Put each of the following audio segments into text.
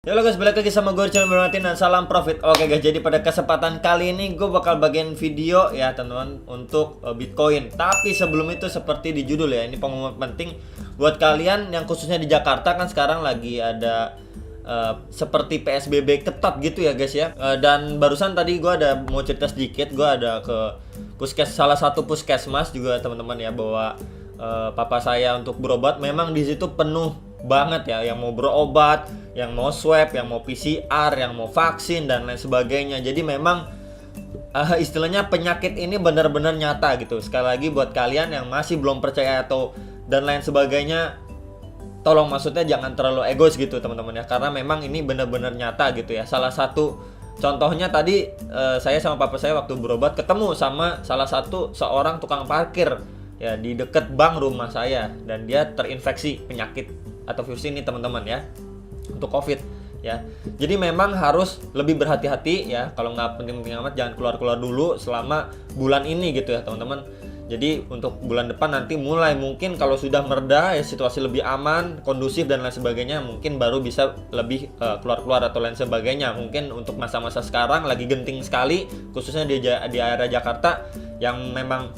Halo guys, balik lagi sama gue di channel Martin dan salam profit. Oke guys, jadi pada kesempatan kali ini gue bakal bagian video ya teman-teman untuk Bitcoin. Tapi sebelum itu seperti di judul ya, ini pengumuman penting buat kalian yang khususnya di Jakarta kan sekarang lagi ada seperti PSBB ketat gitu ya guys ya. Dan barusan tadi gue ada mau cerita sedikit, gue ada ke salah satu puskesmas juga teman-teman ya, bahwa papa saya untuk berobat memang di situ penuh banget ya, yang mau berobat, yang mau swab, yang mau PCR, yang mau vaksin dan lain sebagainya. Jadi memang istilahnya penyakit ini benar-benar nyata gitu. Sekali lagi buat kalian yang masih belum percaya atau dan lain sebagainya, tolong maksudnya jangan terlalu egois gitu teman-teman ya, karena memang ini benar-benar nyata gitu ya. Salah satu contohnya tadi saya sama papa saya waktu berobat ketemu sama salah satu seorang tukang parkir ya di dekat bank rumah saya, dan dia terinfeksi penyakit atau virus ini teman-teman ya, untuk COVID ya. Jadi memang harus lebih berhati-hati ya, kalau nggak penting-penting amat jangan keluar-keluar dulu selama bulan ini gitu ya teman-teman. Jadi untuk bulan depan nanti mulai mungkin kalau sudah mereda ya, situasi lebih aman, kondusif dan lain sebagainya, mungkin baru bisa lebih keluar-keluar atau lain sebagainya. Mungkin untuk masa-masa sekarang lagi genting sekali, khususnya di area Jakarta yang memang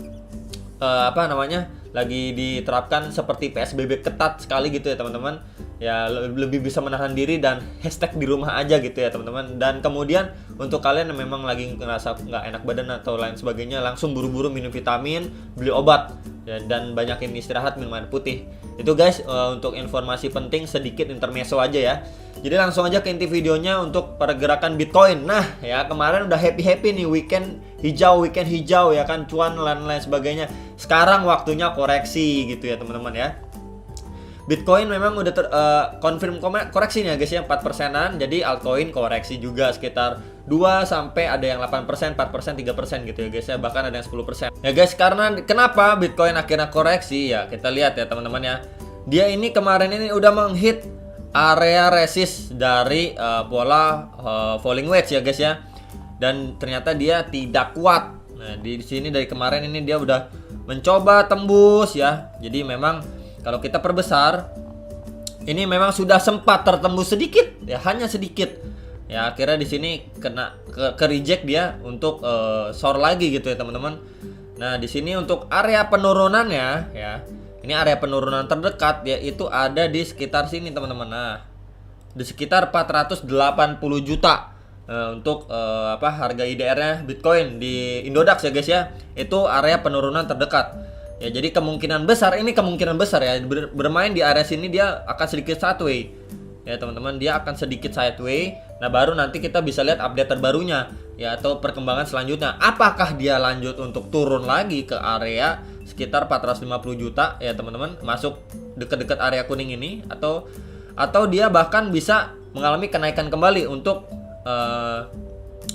lagi diterapkan seperti PSBB ketat sekali gitu ya teman-teman ya, lebih bisa menahan diri dan hashtag di rumah aja gitu ya teman-teman. Dan kemudian untuk kalian yang memang lagi ngerasa nggak enak badan atau lain sebagainya, langsung buru-buru minum vitamin, beli obat ya, dan banyakin istirahat, minum air putih. Itu guys untuk informasi penting sedikit intermezzo aja ya. Jadi langsung aja ke inti videonya untuk pergerakan Bitcoin. Nah ya, kemarin udah happy nih weekend hijau ya kan, cuan dan lain sebagainya. Sekarang waktunya koreksi gitu ya teman-teman ya. Bitcoin memang udah confirm koreksi nih ya guys ya, 4%-an. Jadi altcoin koreksi juga sekitar 2 sampai ada yang 8%, 4%, 3% gitu ya guys ya, bahkan ada yang 10%. Ya guys, karena kenapa Bitcoin akhirnya koreksi ya, kita lihat ya teman-teman ya. Dia ini kemarin ini udah menghit area resist dari pola falling wedge ya guys ya. Dan ternyata dia tidak kuat. Nah, di sini dari kemarin ini dia udah mencoba tembus ya. Jadi memang kalau kita perbesar, ini memang sudah sempat tertembus sedikit ya, hanya sedikit. Ya akhirnya di sini kena ke reject dia untuk short lagi gitu ya teman-teman. Nah, di sini untuk area penurunannya ya. Ini area penurunan terdekat yaitu ada di sekitar sini teman-teman. Nah, di sekitar 480 juta untuk harga IDR-nya Bitcoin di Indodax ya guys ya. Itu area penurunan terdekat. Ya, jadi kemungkinan besar ya, bermain di area sini dia akan sedikit sideways. Ya teman-teman, dia akan sedikit sideways. Nah, baru nanti kita bisa lihat update terbarunya ya, atau perkembangan selanjutnya. Apakah dia lanjut untuk turun lagi ke area sekitar 450 juta ya teman-teman, masuk dekat-dekat area kuning ini, atau dia bahkan bisa mengalami kenaikan kembali untuk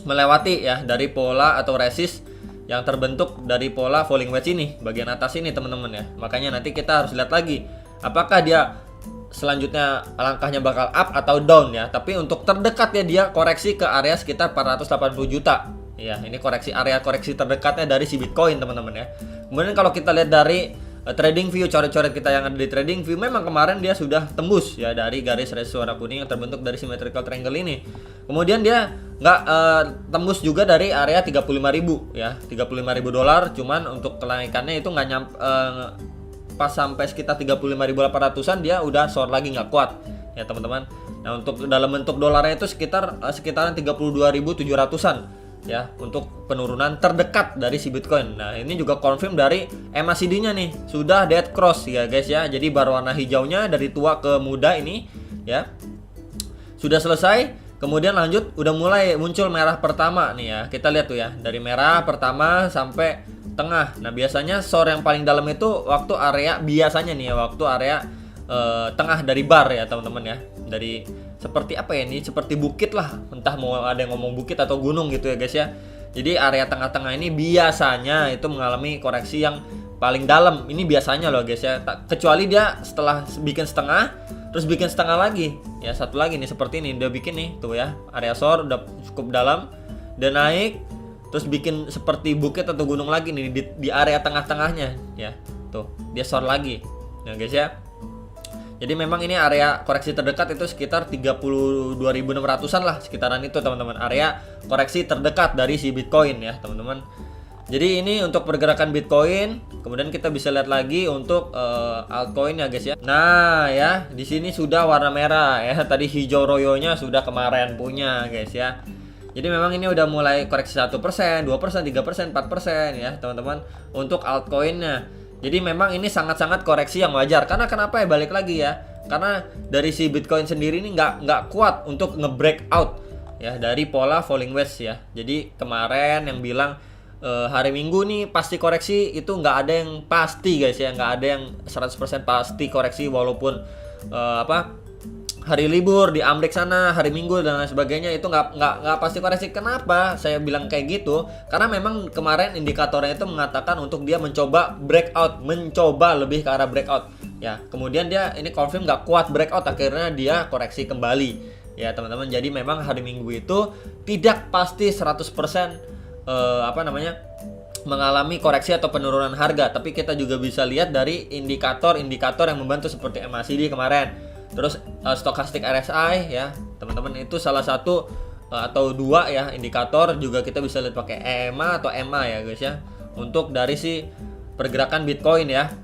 melewati ya dari pola atau resist yang terbentuk dari pola falling wedge ini, bagian atas ini teman-teman ya. Makanya nanti kita harus lihat lagi apakah dia selanjutnya langkahnya bakal up atau down ya. Tapi untuk terdekat ya, dia koreksi ke area sekitar 480 juta. Ya, ini area koreksi terdekatnya dari si Bitcoin teman-teman ya. Kemudian kalau kita lihat dari trading view, coret-coret kita yang ada di trading view, memang kemarin dia sudah tembus ya dari garis resist warna kuning yang terbentuk dari symmetrical triangle ini. Kemudian dia nggak tembus juga dari area 35.000 ya, 35.000 dolar. Cuman untuk kenaikannya itu nggak pas sampai sekitar 35.800-an dia udah short lagi, nggak kuat ya teman-teman. Nah, untuk dalam bentuk dolarnya itu sekitaran 32.700-an ya untuk penurunan terdekat dari si Bitcoin. Nah, ini juga confirm dari MACD-nya nih, sudah dead cross ya guys ya. Jadi berwarna hijaunya dari tua ke muda ini ya sudah selesai. Kemudian lanjut udah mulai muncul merah pertama nih ya. Kita lihat tuh ya, dari merah pertama sampai tengah. Nah, biasanya short yang paling dalam itu waktu area tengah dari bar ya teman-teman ya. Dari seperti apa ya, ini seperti bukit lah, entah mau ada yang ngomong bukit atau gunung gitu ya guys ya. Jadi area tengah-tengah ini biasanya itu mengalami koreksi yang paling dalam. Ini biasanya loh guys ya. Kecuali dia setelah bikin setengah terus bikin setengah lagi ya, satu lagi nih seperti ini udah bikin nih tuh ya, area short udah cukup dalam dan naik terus bikin seperti bukit atau gunung lagi nih di area tengah-tengahnya ya. Tuh, dia short lagi. Nah guys ya. Jadi memang ini area koreksi terdekat itu sekitar 32.600-an lah, sekitaran itu teman-teman. Area koreksi terdekat dari si Bitcoin ya, teman-teman. Jadi ini untuk pergerakan Bitcoin. Kemudian kita bisa lihat lagi untuk altcoin ya guys ya. Nah ya, di sini sudah warna merah ya. Tadi hijau royonya sudah kemarin punya guys ya. Jadi memang ini udah mulai koreksi 1%, 2%, 3%, 4% ya teman-teman untuk altcoinnya. Jadi memang ini sangat-sangat koreksi yang wajar. Karena kenapa ya, balik lagi ya. Karena dari si Bitcoin sendiri ini nggak kuat untuk nge-break out ya dari pola falling wedge ya. Jadi kemarin yang bilang hari Minggu nih pasti koreksi, itu nggak ada yang pasti guys ya, nggak ada yang 100% pasti koreksi, walaupun hari libur di Amerika sana, hari Minggu dan lain sebagainya, itu nggak pasti koreksi. Kenapa saya bilang kayak gitu? Karena memang kemarin indikatornya itu mengatakan untuk dia mencoba breakout, mencoba lebih ke arah breakout ya. Kemudian dia ini confirm nggak kuat breakout, akhirnya dia koreksi kembali ya teman-teman. Jadi memang hari Minggu itu tidak pasti 100% mengalami koreksi atau penurunan harga, tapi kita juga bisa lihat dari indikator-indikator yang membantu seperti MACD kemarin, terus stochastic RSI ya teman-teman, itu salah satu atau dua ya indikator. Juga kita bisa lihat pakai EMA atau EMA ya guys ya, untuk dari si pergerakan Bitcoin ya.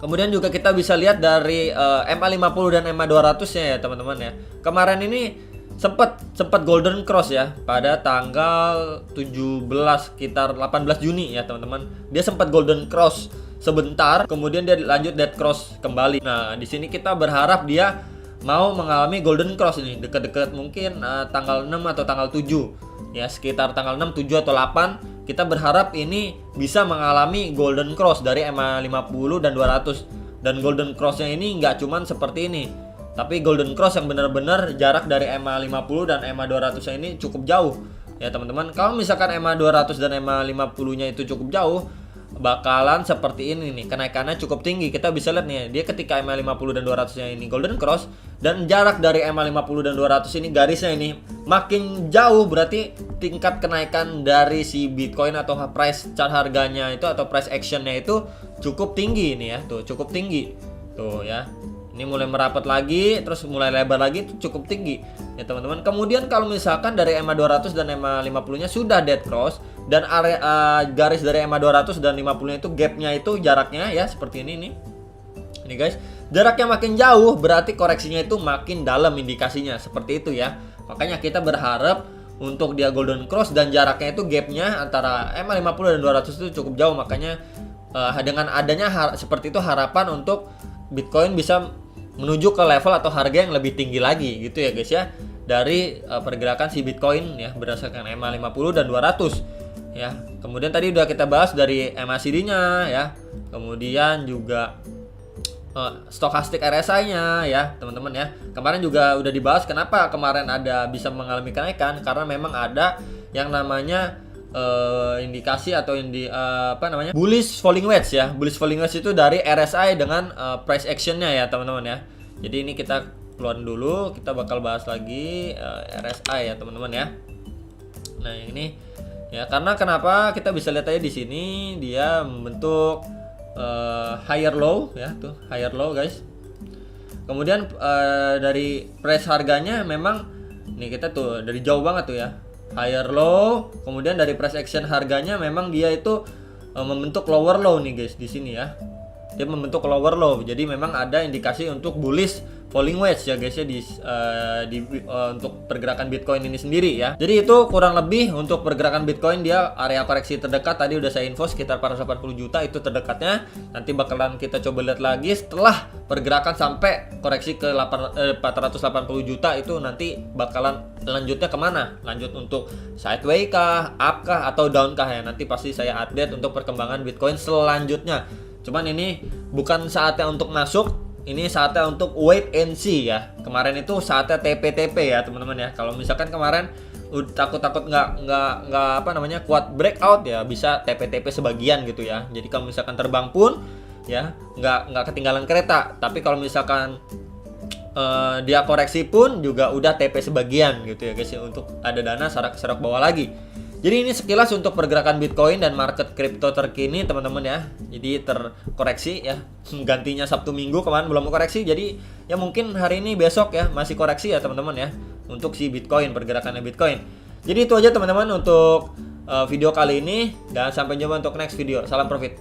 Kemudian juga kita bisa lihat dari MA50 dan MA200 nya ya teman-teman ya. Kemarin ini sempat golden cross ya pada tanggal 17 sekitar 18 Juni ya teman-teman. Dia sempat golden cross sebentar, kemudian dia lanjut dead cross kembali. Nah, di sini kita berharap dia mau mengalami golden cross ini dekat-dekat mungkin tanggal 6 atau tanggal 7 ya, sekitar tanggal 6, 7 atau 8. Kita berharap ini bisa mengalami golden cross dari MA50 dan 200. Dan golden crossnya ini nggak cuman seperti ini, tapi golden cross yang benar-benar jarak dari MA50 dan MA200 ini cukup jauh ya teman-teman. Kalau misalkan MA200 dan MA50 nya itu cukup jauh, bakalan seperti ini nih, kenaikannya cukup tinggi. Kita bisa lihat nih, dia ketika MA50 dan 200 nya ini golden cross, dan jarak dari MA50 dan 200 ini garisnya ini makin jauh, berarti tingkat kenaikan dari si Bitcoin atau price chart harganya itu atau price actionnya itu cukup tinggi ini ya, tuh cukup tinggi tuh ya. Ini mulai merapat lagi, terus mulai lebar lagi, itu cukup tinggi ya teman-teman. Kemudian kalau misalkan dari MA200 dan MA50 nya sudah dead cross, dan area garis dari MA200 dan 50 nya itu gapnya itu jaraknya ya seperti ini nih. Ini guys, jaraknya makin jauh berarti koreksinya itu makin dalam, indikasinya seperti itu ya. Makanya kita berharap untuk dia golden cross dan jaraknya itu gapnya antara MA50 dan 200 itu cukup jauh. Makanya dengan adanya seperti itu, harapan untuk Bitcoin bisa menuju ke level atau harga yang lebih tinggi lagi gitu ya guys ya, dari pergerakan si Bitcoin ya berdasarkan MA50 dan 200 ya. Kemudian tadi udah kita bahas dari MACD-nya ya. Kemudian juga stochastic RSI-nya ya teman-teman ya. Kemarin juga udah dibahas kenapa kemarin ada bisa mengalami kenaikan, karena memang ada yang namanya indikasi atau bullish falling wedge ya. Bullish falling wedge itu dari RSI dengan price action-nya ya teman-teman ya. Jadi ini kita keluarin dulu, kita bakal bahas lagi RSI ya teman-teman ya. Nah, ini ya, karena kenapa kita bisa lihat aja di sini dia membentuk higher low ya, tuh higher low guys. Kemudian dari price harganya memang nih kita tuh dari jauh banget tuh ya, higher low. Kemudian dari price action harganya memang dia itu membentuk lower low nih guys di sini ya. Dia membentuk lower low. Jadi memang ada indikasi untuk bullish falling wedge ya guys ya untuk pergerakan Bitcoin ini sendiri ya. Jadi itu kurang lebih untuk pergerakan Bitcoin. Dia area koreksi terdekat tadi udah saya info sekitar 480 juta itu terdekatnya. Nanti bakalan kita coba lihat lagi setelah pergerakan sampai koreksi ke 480 juta itu, nanti bakalan lanjutnya kemana? Lanjut untuk sideways kah, up kah, atau down kah ya? Nanti pasti saya update untuk perkembangan Bitcoin selanjutnya. Cuman ini bukan saatnya untuk masuk, ini saatnya untuk wait and see ya. Kemarin itu saatnya TP-TP ya teman-teman ya. Kalau misalkan kemarin takut-takut nggak kuat breakout ya, bisa TP-TP sebagian gitu ya. Jadi kalau misalkan terbang pun ya nggak ketinggalan kereta. Tapi kalau misalkan dia koreksi pun juga udah TP sebagian gitu ya guys ya, untuk ada dana serok bawah lagi. Jadi ini sekilas untuk pergerakan Bitcoin dan market crypto terkini teman-teman ya. Jadi terkoreksi ya. Gantinya Sabtu Minggu kemarin belum koreksi. Jadi ya mungkin hari ini besok ya masih koreksi ya teman-teman ya. Untuk si Bitcoin, pergerakannya Bitcoin. Jadi itu aja teman-teman untuk video kali ini. Dan sampai jumpa untuk next video. Salam profit.